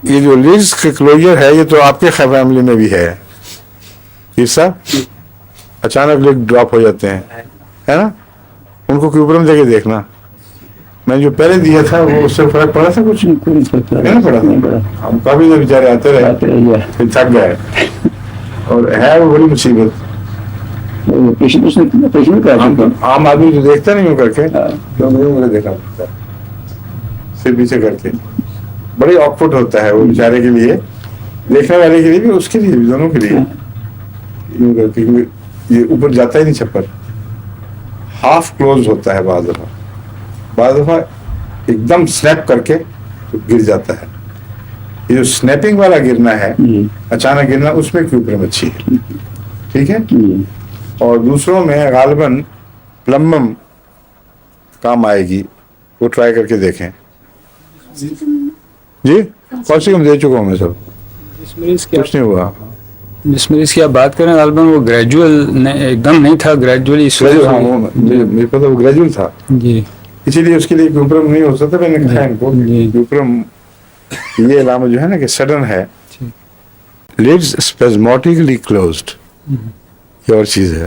یہ جو لیڈز کا کلوجر ہے یہ تو آپ کے فیملی میں بھی ہے حصہ. اچانک لیگ ڈراپ ہو جاتے ہیں ہے نا, ان کو کیوپرم دے کے دیکھنا. میں جو پہلے دیا تھا وہ اس سے فرق پڑا تھا کچھ نہیں پڑا تھا. ہم کافی دیر بیچارے آتے رہے پھر تھک گئے, اور ہے وہ بڑی مصیبت. عام آدمی تو دیکھتا نہیں ہوں کر کے, مجھے دیکھنا پڑتا ہے صرف پیچھے کر کے. بڑی آکورڈ ہوتا ہے وہ بیچارے کے لیے, دیکھنے والے کے لیے بھی, اس کے لیے بھی, دونوں کے لیے. یوں کر کے یہ اوپر جاتا ہی نہیں چھپر, ہاف کلوز ہوتا ہے بعض دفعہ, بعض دفعہ ایک دم سنیپ کر کے گر جاتا ہے. یہ جو سنیپنگ والا گرنا ہے, اچانک گرنا, اس میں کیوپرم اچھی ہے. ٹھیک ہے. اور دوسروں میں غالباً پلمبم کام آئے گی, وہ ٹرائی کر کے دیکھیں. جی کم دے چکا ہوں میں سب, کچھ نہیں ہوا. جس مریض کی آپ بات کریں غالباً وہ گریجول ایک دم نہیں تھا, گریجولی مجھے پتا وہ گریجول تھا جی, اسی لیے اس کے لیے کیوپرم نہیں ہو سکتا. میں نے کہا ان کو کیوپرم یہ علامت جو ہے نا کہ سڈن ہے, لیڈز اسپیزموٹکلی کلوزڈ, یہ اور چیز ہے.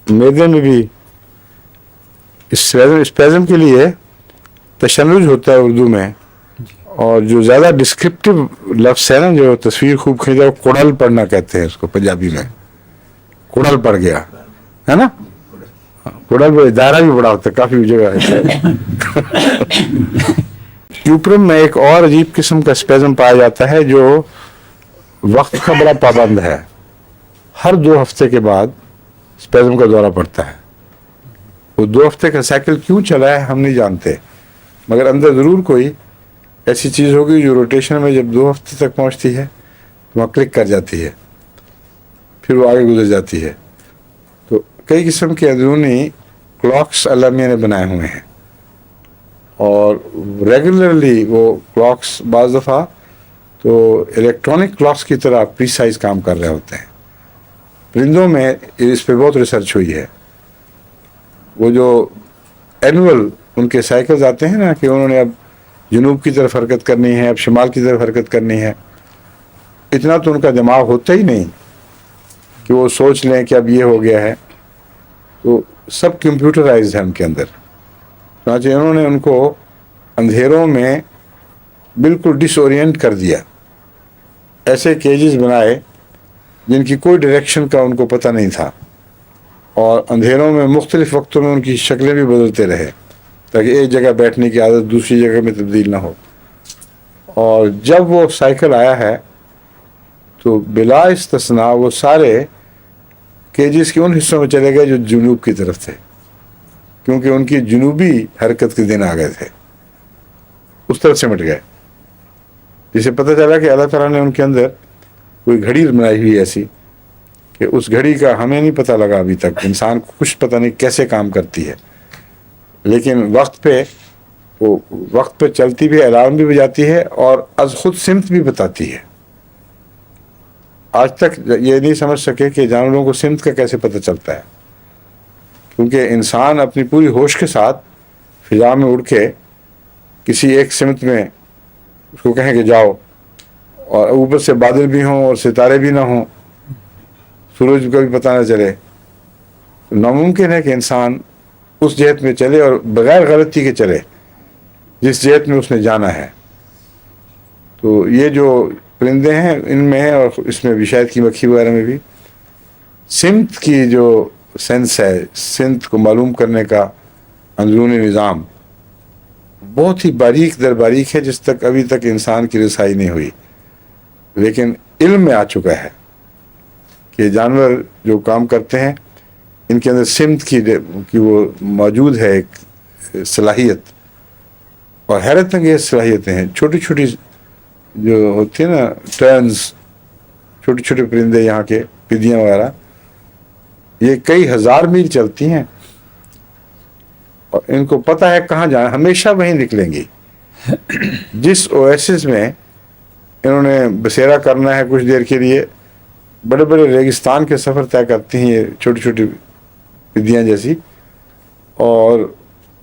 میدے میں بھی اسپیزم کے لیے تشنج ہوتا ہے اردو میں, اور جو زیادہ ڈسکرپٹیو لفظ ہے نا, جو تصویر خوب کھینچا, وہ کوڑل پڑنا کہتے ہیں اس کو پنجابی میں. کوڑل پڑ گیا ہے نا, کوڑل دائرہ بھی بڑا ہوتا ہے, کافی جگہ ہے. کیوپرم میں ایک اور عجیب قسم کا اسپیزم پایا جاتا ہے جو وقت کا بڑا پابند ہے. ہر 2 ہفتے کے بعد اسپیزم کا دورہ پڑتا ہے. وہ 2 ہفتے کا سائیکل کیوں چلا ہے ہم نہیں جانتے, مگر اندر ضرور کوئی ایسی چیز ہوگی جو روٹیشن میں جب 2 ہفتے تک پہنچتی ہے وہاں کلک کر جاتی ہے, پھر وہ آگے گزر جاتی ہے. تو کئی قسم کے اندرونی کلاکس اللہ میاں نے بنائے ہوئے ہیں, اور ریگولرلی وہ کلاکس بعض دفعہ تو الیکٹرانک کلاکس کی طرح پریسائز کام کر رہے ہوتے ہیں. پرندوں میں اس پہ بہت ریسرچ ہوئی ہے. وہ جو اینول ان کے سائیکلز آتے ہیں نا, کہ انہوں نے اب جنوب کی طرف حرکت کرنی ہے, اب شمال کی طرف حرکت کرنی ہے, اتنا تو ان کا دماغ ہوتا ہی نہیں کہ وہ سوچ لیں کہ اب یہ ہو گیا ہے. تو سب کمپیوٹرائزڈ ہے ان کے اندر. چنانچہ انہوں نے ان کو اندھیروں میں بالکل ڈس اورینٹ کر دیا. ایسے کیجز بنائے جن کی کوئی ڈائریکشن کا ان کو پتہ نہیں تھا, اور اندھیروں میں مختلف وقتوں میں ان کی شکلیں بھی بدلتے رہے تاکہ ایک جگہ بیٹھنے کی عادت دوسری جگہ میں تبدیل نہ ہو. اور جب وہ سائیکل آیا ہے تو بلا استثناء وہ سارے کیجز کے ان حصوں میں چلے گئے جو جنوب کی طرف تھے, کیونکہ ان کی جنوبی حرکت کے دن آ گئے تھے, اس طرف سمٹ گئے. جسے پتہ چلا کہ اللہ تعالیٰ نے ان کے اندر کوئی گھڑی بنائی ہوئی ایسی کہ اس گھڑی کا ہمیں نہیں پتہ لگا ابھی تک, انسان کو کچھ پتہ نہیں کیسے کام کرتی ہے, لیکن وقت پہ چلتی بھی, الارم بھی بجاتی ہے, اور از خود سمت بھی بتاتی ہے. آج تک یہ نہیں سمجھ سکے کہ جانوروں کو سمت کا کیسے پتہ چلتا ہے, کیونکہ انسان اپنی پوری ہوش کے ساتھ فضا میں اڑ کے کسی ایک سمت میں اس کو کہیں کہ جاؤ, اور اوپر سے بادل بھی ہوں اور ستارے بھی نہ ہوں, سورج کا بھی پتہ نہ چلے, ناممکن ہے کہ انسان اس جہت میں چلے اور بغیر غلطی کے چلے جس جہت میں اس نے جانا ہے. تو یہ جو پرندے ہیں ان میں, اور اس میں بھی شاید کی مکھی وغیرہ میں بھی, سمت کی جو سینس ہے, سمت کو معلوم کرنے کا اندرونی نظام بہت ہی باریک در باریک ہے, جس تک ابھی تک انسان کی رسائی نہیں ہوئی. لیکن علم میں آ چکا ہے کہ جانور جو کام کرتے ہیں ان کے اندر سمت کی وہ موجود ہے ایک صلاحیت, اور حیرت انگیز صلاحیتیں ہیں. چھوٹی چھوٹی جو ہوتی ہیں نا ٹرنز, چھوٹے چھوٹے پرندے یہاں کے پدیاں وغیرہ, یہ کئی ہزار میل چلتی ہیں, اور ان کو پتہ ہے کہاں جانا, ہمیشہ وہیں نکلیں گی. جس اویسس میں انہوں نے بسیرا کرنا ہے کچھ دیر کے لیے, بڑے بڑے ریگستان کے سفر طے کرتی ہیں یہ چھوٹی چھوٹی پدیاں جیسی, اور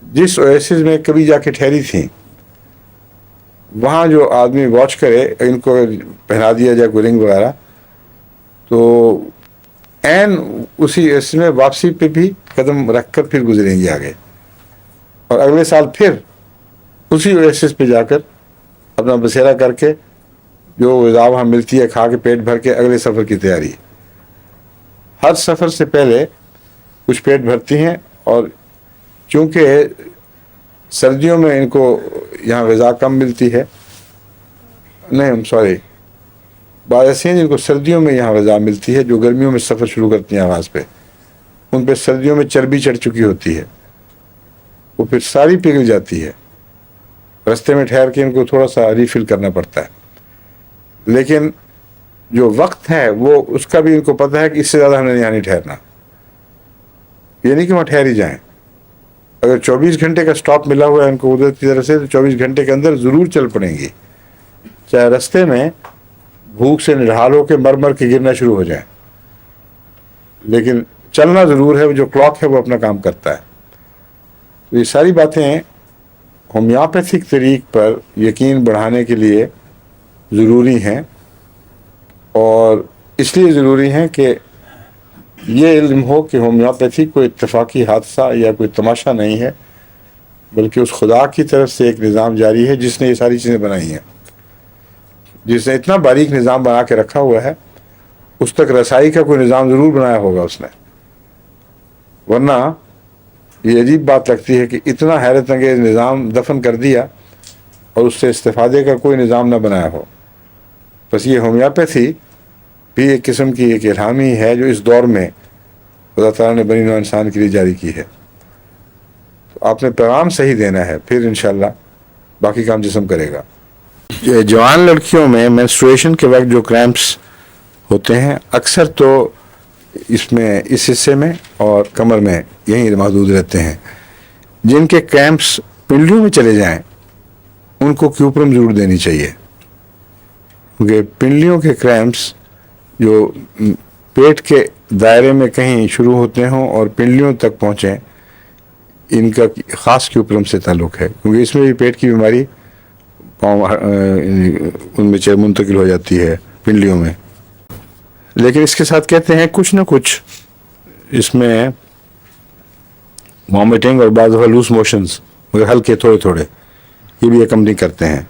جس اویسس میں کبھی جا کے ٹھہری تھیں وہاں جو آدمی واچ کرے ان کو پہنا دیا جائے کوئی رنگ وغیرہ تو عین اسی اویسس میں واپسی پہ بھی قدم رکھ کر پھر گزریں گے آگے اور اگلے سال پھر اسی اویسس پہ جا کر اپنا بسیرا کر کے جو غذا وہاں ملتی ہے کھا کے پیٹ بھر کے اگلے سفر کی تیاری. ہر سفر سے پہلے کچھ پیٹ بھرتی ہیں اور چونکہ سردیوں میں ان کو یہاں غذا کم ملتی ہے نہیں سوری بعض ایسے ہیں جن کو سردیوں میں یہاں غذا ملتی ہے جو گرمیوں میں سفر شروع کرتی ہیں آغاز پہ ان پہ سردیوں میں چربی چڑھ چکی ہوتی ہے وہ پھر ساری پگھل جاتی ہے رستے میں ٹھہر کے ان کو تھوڑا سا ریفل کرنا پڑتا ہے لیکن جو وقت ہے وہ اس کا بھی ان کو پتہ ہے کہ اس سے زیادہ ہم نے یہاں نہیں ٹھہرنا یہ نہیں کہ وہاں ٹھہر ہی جائیں اگر 24 گھنٹے کا سٹاپ ملا ہوا ہے ان کو قدرت کی طرف سے تو 24 گھنٹے کے اندر ضرور چل پڑیں گی چاہے رستے میں بھوک سے نڈھال ہو کے مر مر کے گرنا شروع ہو جائیں لیکن چلنا ضرور ہے جو کلاک ہے وہ اپنا کام کرتا ہے. تو یہ ساری باتیں ہومیوپیتھک طریق پر یقین بڑھانے کے لیے ضروری ہیں اور اس لیے ضروری ہیں کہ یہ علم ہو کہ ہومیوپیتھی کوئی اتفاقی حادثہ یا کوئی تماشا نہیں ہے بلکہ اس خدا کی طرف سے ایک نظام جاری ہے جس نے یہ ساری چیزیں بنائی ہیں جس نے اتنا باریک نظام بنا کے رکھا ہوا ہے اس تک رسائی کا کوئی نظام ضرور بنایا ہوگا اس نے ورنہ یہ عجیب بات لگتی ہے کہ اتنا حیرت انگیز نظام دفن کر دیا اور اس سے استفادے کا کوئی نظام نہ بنایا ہو. بس یہ ہومیوپیتھی بھی ایک قسم کی ایک الہامی ہے جو اس دور میں خدا تعالیٰ نے بنی نوع انسان کے لیے جاری کی ہے. تو آپ نے پیغام صحیح دینا ہے پھر انشاءاللہ باقی کام جسم کرے گا. جوان لڑکیوں میں مینسٹریشن کے وقت جو کریمپس ہوتے ہیں اکثر تو اس میں اس حصے میں اور کمر میں یہیں محدود رہتے ہیں. جن کے کریمپس پنڈلیوں میں چلے جائیں ان کو کیوپرم ضرور دینی چاہیے کیونکہ پنڈلیوں کے کریمپس جو پیٹ کے دائرے میں کہیں شروع ہوتے ہوں اور پنڈلیوں تک پہنچیں ان کا خاص کیوپرم سے تعلق ہے کیونکہ اس میں بھی پیٹ کی بیماری ان میں منتقل ہو جاتی ہے پنڈلیوں میں. لیکن اس کے ساتھ کہتے ہیں کچھ نہ کچھ اس میں وامٹنگ اور بعض دفعہ لوز موشنز مگر ہلکے تھوڑے تھوڑے یہ بھی اکمپنی کرتے ہیں.